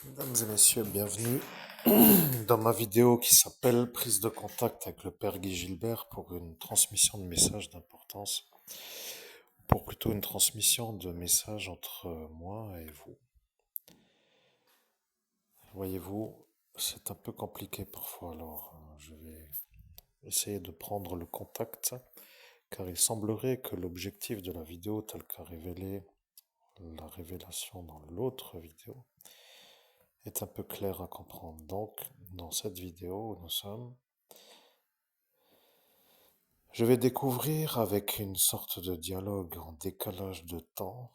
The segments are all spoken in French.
Mesdames et messieurs, bienvenue dans ma vidéo qui s'appelle Prise de contact avec le Père Guy Gilbert pour une transmission de messages d'importance, pour plutôt une transmission de messages entre moi et vous. Voyez-vous, c'est un peu compliqué parfois, alors je vais essayer de prendre le contact, car il semblerait que l'objectif de la vidéo, tel qu'a révélé la révélation dans l'autre vidéo, est un peu clair à comprendre. Donc, dans cette vidéo où nous sommes, je vais découvrir avec une sorte de dialogue en décalage de temps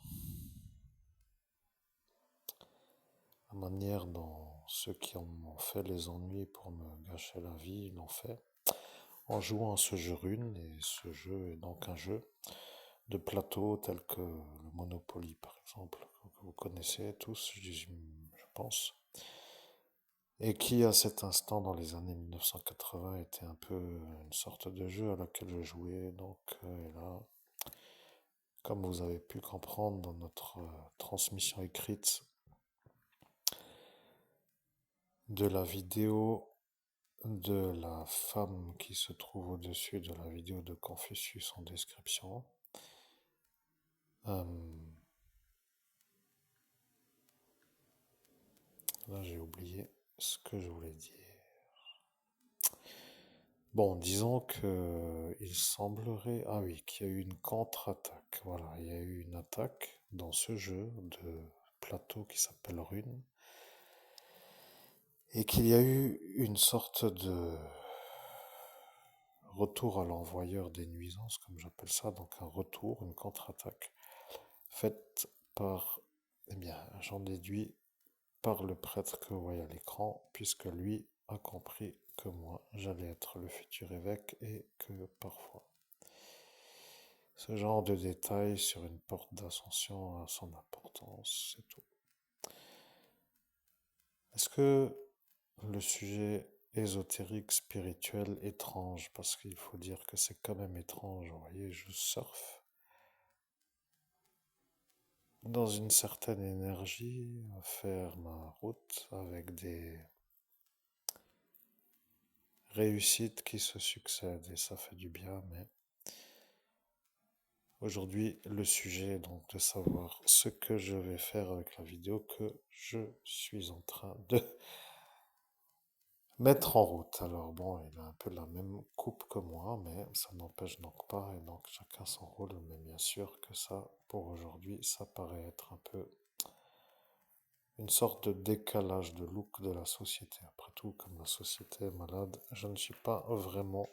la manière dont ceux qui en ont fait les ennuis pour me gâcher la vie l'ont fait en jouant à ce jeu rune. Et ce jeu est donc un jeu de plateau tel que le Monopoly par exemple, que vous connaissez tous, je pense, et qui à cet instant dans les années 1980 était un peu une sorte de jeu à laquelle je jouais. Donc et là, comme vous avez pu comprendre dans notre transmission écrite de la vidéo de la femme qui se trouve au-dessus de la vidéo de Confucius en description, euh, là j'ai oublié ce que je voulais dire. Bon, disons que il semblerait, ah oui, qu'il y a eu une contre-attaque. Voilà, il y a eu une attaque dans ce jeu de plateau qui s'appelle Rune, et qu'il y a eu une sorte de retour à l'envoyeur des nuisances, comme j'appelle ça, donc un retour, une contre-attaque, faite par, eh bien, j'en déduis, par le prêtre que vous voyez à l'écran, puisque lui a compris que moi, j'allais être le futur évêque et que parfois, ce genre de détail sur une porte d'ascension a son importance, c'est tout. Est-ce que le sujet ésotérique, spirituel, étrange, parce qu'il faut dire que c'est quand même étrange, vous voyez, je surfe dans une certaine énergie à faire ma route avec des réussites qui se succèdent et ça fait du bien, mais aujourd'hui le sujet est donc de savoir ce que je vais faire avec la vidéo que je suis en train de mettre en route. Alors bon, il a un peu la même coupe que moi, mais ça n'empêche donc pas, et donc chacun son rôle, mais bien sûr que ça, pour aujourd'hui, ça paraît être un peu une sorte de décalage de look de la société. Après tout, comme la société est malade, je ne suis pas vraiment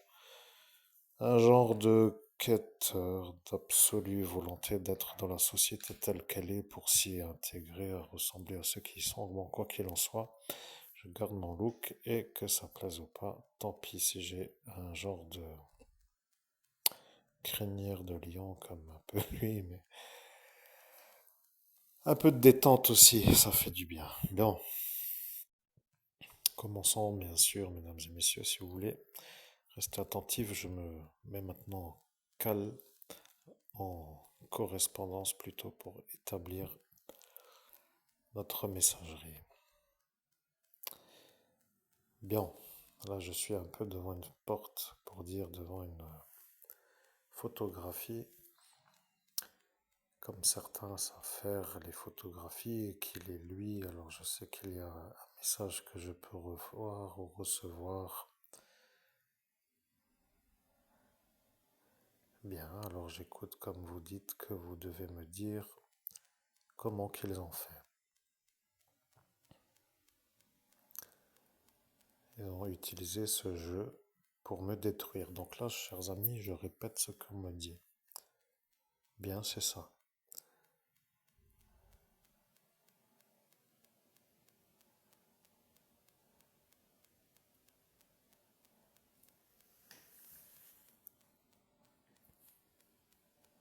un genre de quêteur d'absolue volonté d'être dans la société telle qu'elle est pour s'y intégrer, à ressembler à ceux qui y sont. Bon, quoi qu'il en soit, je garde mon look et que ça plaise ou pas, tant pis si j'ai un genre de crinière de lion comme un peu lui, mais un peu de détente aussi, ça fait du bien. Bon, commençons bien sûr, mesdames et messieurs, si vous voulez. Restez attentifs, je me mets maintenant calme en correspondance plutôt pour établir notre messagerie. Bien, là je suis un peu devant une porte, pour dire devant une photographie, comme certains savent faire les photographies et qu'il est lui, alors je sais qu'il y a un message que je peux revoir ou recevoir. Bien, alors j'écoute comme vous dites que vous devez me dire comment qu'ils ont fait. Ils ont utilisé ce jeu pour me détruire. Donc là, chers amis, je répète ce qu'on me dit. Bien, c'est ça.